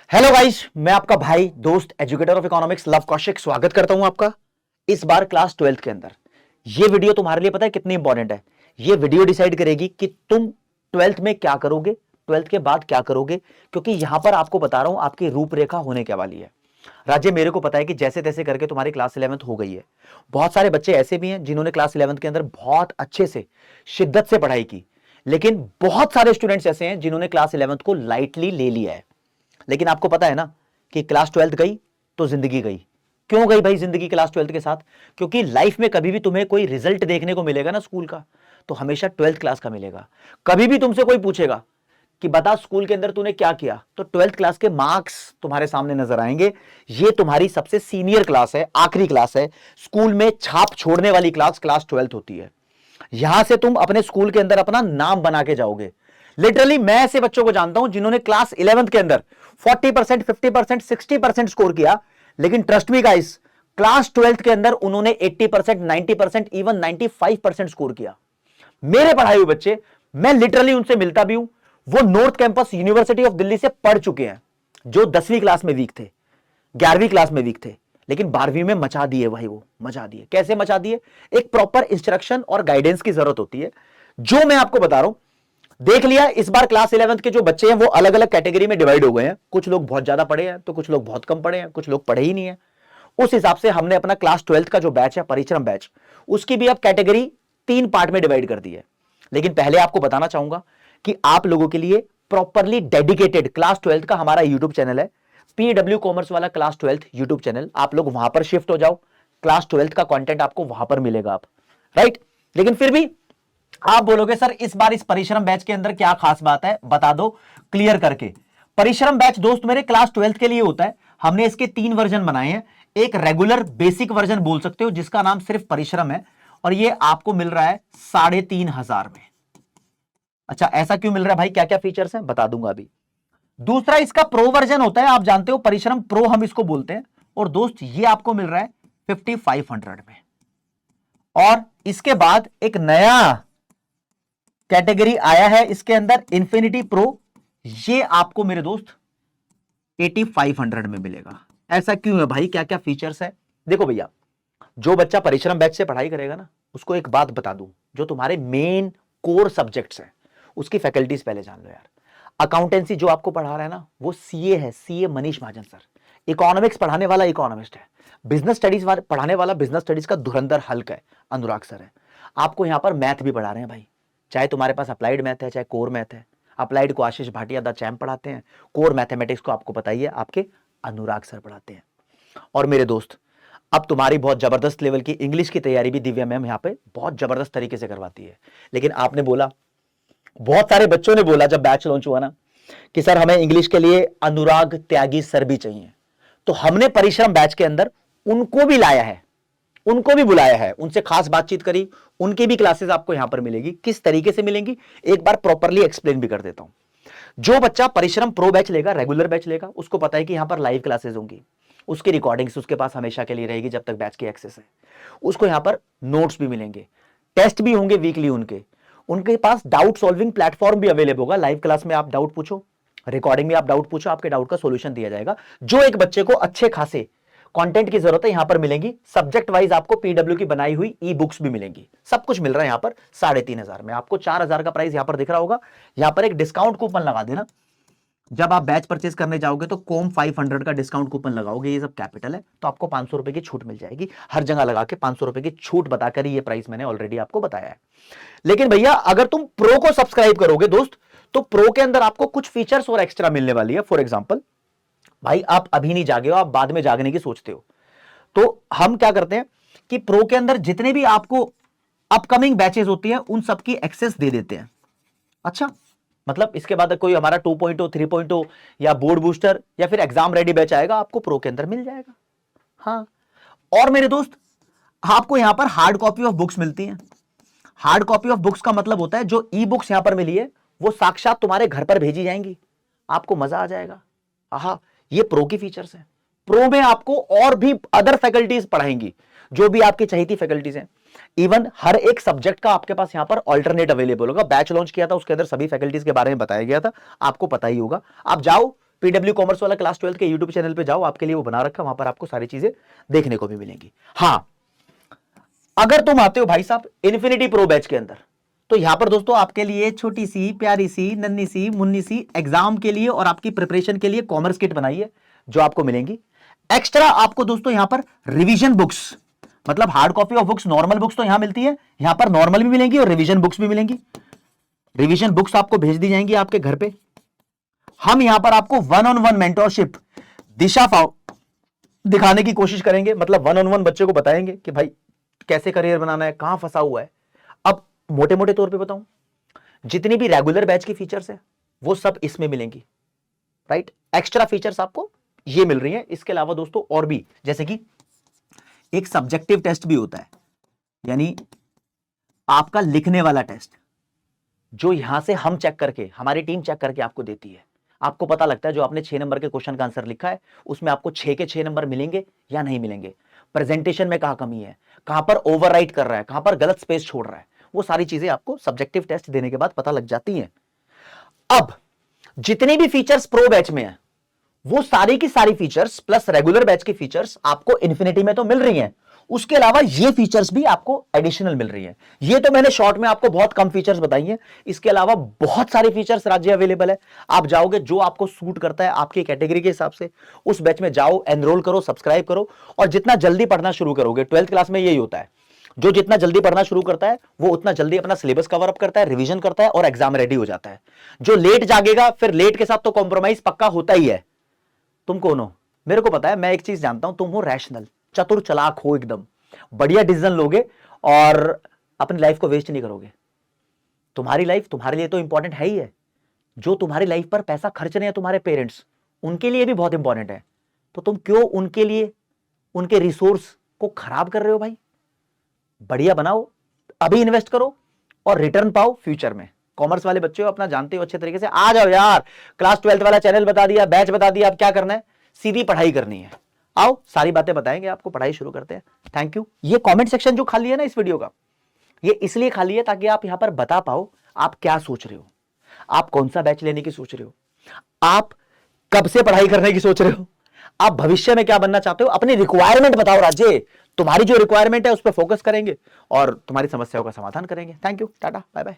Hello guys, मैं आपका भाई दोस्त educator of economics love Kaushik स्वागत करता हूं आपका इस बार क्लास 12th के अंदर। ये वीडियो तुम्हारे लिए पता है कितनी इंपॉर्टेंट है। ये वीडियो डिसाइड करेगी कि तुम 12th में क्या करोगे, 12th के बाद क्या करोगे, क्योंकि यहां पर आपको बता रहा हूं आपकी रूपरेखा होने क्या वाली है। राज्य मेरे को पता है कि जैसे तैसे करके तुम्हारी क्लास 11th हो गई है। बहुत सारे बच्चे ऐसे भी हैं जिन्होंने क्लास 11th के अंदर बहुत अच्छे से शिद्दत से पढ़ाई की, लेकिन बहुत सारे स्टूडेंट्स ऐसे हैं जिन्होंने क्लास 11th को लाइटली ले लिया है। लेकिन आपको पता है ना कि क्लास 12th गई तो जिंदगी गई। क्यों गई भाई जिंदगी क्लास 12th के साथ? क्योंकि लाइफ में कभी भी तुम्हें कोई रिजल्ट देखने को मिलेगा ना स्कूल का, तो हमेशा 12th क्लास का मिलेगा। कभी भी तुमसे कोई पूछेगा कि बता स्कूल के अंदर तूने क्या किया, तो 12th क्लास के मार्क्स तुम्हारे सामने नजर आएंगे। ये तुम्हारी सबसे सीनियर क्लास है, आखिरी क्लास है। स्कूल में छाप छोड़ने वाली क्लास क्लास 12th होती है। यहां से तुम अपने स्कूल के अंदर अपना नाम बना के जाओगे। लिटरली मैं ऐसे बच्चों को जानता हूं जिन्होंने क्लास 11th के अंदर 40%, 50%, 60% स्कोर किया, लेकिन trust me guys, class 12th के अंदर उन्होंने 80%, 90%, इवन 95% स्कोर किया। मेरे पढ़ाए हुए बच्चे, मैं लिटरली उनसे मिलता भी हूं। वो north campus university of Delhi से पढ़ चुके हैं, जो 10वीं क्लास में वीक थे, 11वीं क्लास में वीक थे, लेकिन 12वीं में मचा दिए भाई। वो मचा दिए। कैसे मचा दिए? एक प्रॉपर इंस्ट्रक्शन और गाइडेंस की जरूरत होती है, जो मैं आपको बता रहा हूं। देख लिया, इस बार क्लास 11th के जो बच्चे हैं वो अलग अलग कैटेगरी में डिवाइड हो गए हैं। कुछ लोग बहुत ज्यादा पढ़े हैं, तो कुछ लोग बहुत कम पढ़े हैं, कुछ लोग पढ़े ही नहीं है। उस हिसाब से हमने अपना क्लास 12th का जो बैच है, परिश्रम बैच, उसकी भी अब कैटेगरी 3 पार्ट में डिवाइड कर दी है। लेकिन पहले आपको बताना चाहूंगा कि आप लोगों के लिए प्रॉपरली डेडिकेटेड क्लास 12th का हमारा यूट्यूब चैनल है, पीडब्ल्यू कॉमर्स वाला क्लास 12th यूट्यूब चैनल। आप लोग वहां पर शिफ्ट हो जाओ, क्लास 12th का कंटेंट आपको वहां पर मिलेगा। आप राइट। लेकिन फिर भी आप बोलोगे सर इस बार इस परिश्रम बैच के अंदर क्या खास बात है, बता दो क्लियर करके। परिश्रम बैच दोस्त मेरे क्लास 12th के लिए होता है। हमने इसके 3 वर्जन बनाए हैं। एक रेगुलर बेसिक वर्जन बोल सकते हो, जिसका नाम सिर्फ परिश्रम है, और ये आपको मिल रहा है 3,500 में। अच्छा, ऐसा क्यों मिल रहा है भाई? क्या क्या फीचर्स हैं बता दूंगा अभी। दूसरा इसका प्रो वर्जन होता है, आप जानते हो परिश्रम प्रो हम इसको बोलते हैं, और दोस्त ये आपको मिल रहा है 5,500 में। और इसके बाद एक नया कैटेगरी आया है इसके अंदर, इंफिनिटी प्रो। ये आपको मेरे दोस्त 8,500 में मिलेगा। ऐसा क्यों है भाई? क्या क्या फीचर्स है? देखो भैया, जो बच्चा परिश्रम बैच से पढ़ाई करेगा ना, उसको एक बात बता दूं, जो तुम्हारे मेन कोर सब्जेक्ट्स हैं उसकी फैकल्टीज पहले जान लो यार। अकाउंटेंसी जो आपको पढ़ा रहा है ना, वो सीए है, सीए मनीष महाजन सर। इकोनॉमिक्स पढ़ाने वाला इकोनॉमिस्ट है। बिजनेस स्टडीज पढ़ाने वाला बिजनेस स्टडीज का धुरंधर हल्क है, अनुराग सर है। आपको यहां पर मैथ भी पढ़ा रहे हैं भाई, चाहे तुम्हारे पास अप्लाइड मैथ है चाहे कोर मैथ है। अप्लाइड को आशीष भाटिया द चैम्प पढ़ाते हैं, कोर मैथमेटिक्स को आपको बताइए आपके अनुराग सर पढ़ाते हैं। और मेरे दोस्त, अब तुम्हारी बहुत जबरदस्त लेवल की इंग्लिश की तैयारी भी दिव्या मैम यहां पे बहुत जबरदस्त तरीके से करवाती है। लेकिन आपने बोला, बहुत सारे बच्चों ने बोला जब बैच लॉन्च हुआ ना, कि सर हमें इंग्लिश के लिए अनुराग त्यागी सर भी चाहिए। तो हमने परिश्रम बैच के अंदर उनको भी लाया है, उनको भी बुलाया है, उनसे खास बातचीत करी। उनकी भी क्लासेस आपको यहां पर मिलेगी। किस तरीके से मिलेंगी एक बार प्रॉपरली एक्सप्लेन भी कर देता हूं। जो बच्चा परिश्रम प्रो बैच लेगा, रेगुलर बैच लेगा, उसको पता है कि यहां पर लाइव क्लासेस होंगी, उसकी रिकॉर्डिंग्स उसके पास हमेशा के लिए रहेगी जब तक बैच की एक्सेस है। उसको यहां पर नोट्स भी मिलेंगे, टेस्ट भी होंगे वीकली उनके। उनके पास डाउट सॉल्विंग प्लेटफॉर्म भी अवेलेबल होगा। लाइव क्लास में आप डाउट पूछो, रिकॉर्डिंग में आप डाउट पूछो, आपके डाउट का सॉल्यूशन दिया जाएगा। जो एक बच्चे को अच्छे खासे कंटेंट की जरूरत है यहां पर मिलेंगी। सब्जेक्ट वाइज आपको पीडब्ल्यू की बनाई हुई ई बुक्स भी मिलेंगी। सब कुछ मिल रहा है यहां पर 3,500 में। आपको 4,000 का प्राइस यहां पर दिख रहा होगा। यहां पर एक डिस्काउंट कूपन लगा देना, जब आप बैच परचेज करने जाओगे तो कॉम 500 का डिस्काउंट कूपन लगाओगे, ये सब कैपिटल है, तो आपको 500 रुपए की छूट मिल जाएगी। हर जगह लगा के 500 रुपए की छूट बताकर ही ये प्राइस मैंने ऑलरेडी आपको बताया है। लेकिन भैया अगर तुम प्रो को सब्सक्राइब करोगे दोस्त, तो प्रो के अंदर आपको कुछ फीचर्स और एक्स्ट्रा मिलने वाली है। फॉर एग्जाम्पल, भाई आप अभी नहीं जागे हो, आप बाद में जागने की सोचते हो, तो हम क्या करते हैं कि प्रो के अंदर जितने भी आपको अपकमिंग बैचेस होती हैं उन सबकी एक्सेस दे देते हैं। अच्छा, मतलब इसके बाद कोई हमारा 2.0, 3.0 या बोर्ड बूस्टर या फिर एग्जाम रेडी बैच आएगा, आपको प्रो के अंदर मिल जाएगा। हाँ, और मेरे दोस्त, आपको यहां पर हार्ड कॉपी ऑफ बुक्स मिलती हैं। हार्ड कॉपी ऑफ बुक्स का मतलब होता है जो ई बुक्स यहां पर मिली है वो साक्षात तुम्हारे घर पर भेजी जाएंगी। आपको मजा आ जाएगा। आहा, ये प्रो की फीचर्स है। प्रो में आपको और भी अदर फैकल्टीज पढ़ाएंगी, जो भी आपकी चाहिए फैकल्टीज हैं। इवन हर एक सब्जेक्ट का आपके पास यहां पर ऑल्टरनेट अवेलेबल होगा। बैच लॉन्च किया था, उसके अंदर सभी फैकल्टीज के बारे में बताया गया था, आपको पता ही होगा। आप जाओ, पीडब्ल्यू कॉमर्स वाला क्लास 12 के यूट्यूब चैनल पे जाओ, आपके लिए वो बना रखा, वहां पर आपको सारी चीजें देखने को भी मिलेंगी। हां, अगर तुम आते हो भाई साहब इन्फिनिटी प्रो बैच के अंदर, तो यहां पर दोस्तों आपके लिए छोटी सी प्यारी सी नन्ही सी मुन्नी सी एग्जाम के लिए और आपकी प्रिपरेशन के लिए कॉमर्स किट बनाई है जो आपको मिलेंगी। एक्स्ट्रा आपको दोस्तों यहां पर रिवीजन बुक्स, मतलब hard copy of books, normal books तो यहां मिलती है, यहां पर नॉर्मल भी मिलेंगी और रिवीजन बुक्स भी मिलेंगी। रिवीजन बुक्स आपको भेज दी जाएंगी आपके घर पे। हम यहां पर आपको वन ऑन वन मेंटोरशिप दिशा दिखाने की कोशिश करेंगे, मतलब वन ऑन वन बच्चे को बताएंगे कि भाई कैसे करियर बनाना है, कहां फंसा हुआ है। अब मोटे मोटे तौर पे बताऊं, जितनी भी रेगुलर बैच की फीचर्स है वो सब इसमें मिलेंगी, राइट। एक्स्ट्रा फीचर्स आपको ये मिल रही हैं। इसके अलावा दोस्तों और भी, जैसे कि एक सब्जेक्टिव टेस्ट भी होता है, यानी आपका लिखने वाला टेस्ट, जो यहां से हम चेक करके, हमारी टीम चेक करके आपको देती है। आपको पता लगता है जो आपने 6 नंबर के क्वेश्चन का आंसर लिखा है उसमें आपको 6 के 6 नंबर मिलेंगे या नहीं मिलेंगे, प्रेजेंटेशन में कहां कमी है, कहां पर ओवरराइट कर रहा है, कहां पर गलत स्पेस छोड़ रहा है, वो सारी चीजें आपको सब्जेक्टिव टेस्ट देने के बाद पता लग जाती हैं। अब जितने भी फीचर्स प्रो बैच में है वो सारी की सारी फीचर्स प्लस रेगुलर बैच की फीचर्स आपको इन्फिनिटी में तो मिल रही हैं, उसके अलावा ये फीचर्स भी आपको एडिशनल मिल रही हैं। ये तो मैंने शॉर्ट में आपको बहुत कम फीचर्स बताई हैं, इसके अलावा बहुत सारी फीचर्स राज्य अवेलेबल है। आप जाओगे, जो आपको सूट करता है आपकी कैटेगरी के हिसाब से उस बैच में जाओ, एनरोल करो, सब्सक्राइब करो, और जितना जल्दी पढ़ना शुरू करोगे, 12th क्लास में यही होता है, जो जितना जल्दी पढ़ना शुरू करता है वो उतना जल्दी अपना सिलेबस कवर अप करता है, रिवीजन करता है और एग्जाम रेडी हो जाता है। जो लेट जागेगा, फिर लेट के साथ तो कॉम्प्रोमाइज पक्का होता ही है। तुम कौन हो मेरे को पता है, मैं एक चीज जानता हूं, तुम हो रैशनल, चतुर चालाक हो, एकदम बढ़िया डिसीजन लोगे और अपनी लाइफ को वेस्ट नहीं करोगे। तुम्हारी लाइफ तुम्हारे लिए तो इंपॉर्टेंट है ही है, जो तुम्हारी लाइफ पर पैसा खर्च रहे हैं तुम्हारे पेरेंट्स, उनके लिए भी बहुत इंपॉर्टेंट है। तो तुम क्यों उनके लिए उनके रिसोर्स को खराब कर रहे हो भाई? बढ़िया बनाओ, अभी इन्वेस्ट करो और रिटर्न पाओ फ्यूचर में। कॉमर्स वाले बच्चे हो, अपना जानते हो अच्छे तरीके से, आ जाओ यार, क्लास 12th वाला चैनल बता दिया, बैच बता दिया, अब क्या करना है, सीधी पढ़ाई करनी है। आओ, सारी बातें बताएंगे आपको, पढ़ाई शुरू करते हैं। Thank you. ये कमेंट सेक्शन जो खाली है ना इस वीडियो का, ये इसलिए खाली है ताकि आप यहां पर बता पाओ आप क्या सोच रहे हो, आप कौन सा बैच लेने की सोच रहे हो, आप कब से पढ़ाई करने की सोच रहे हो, आप भविष्य में क्या बनना चाहते हो, अपनी रिक्वायरमेंट बताओ राज्य। तुम्हारी जो रिक्वायरमेंट है उस पर फोकस करेंगे और तुम्हारी समस्याओं का समाधान करेंगे। Thank you, tata, bye bye.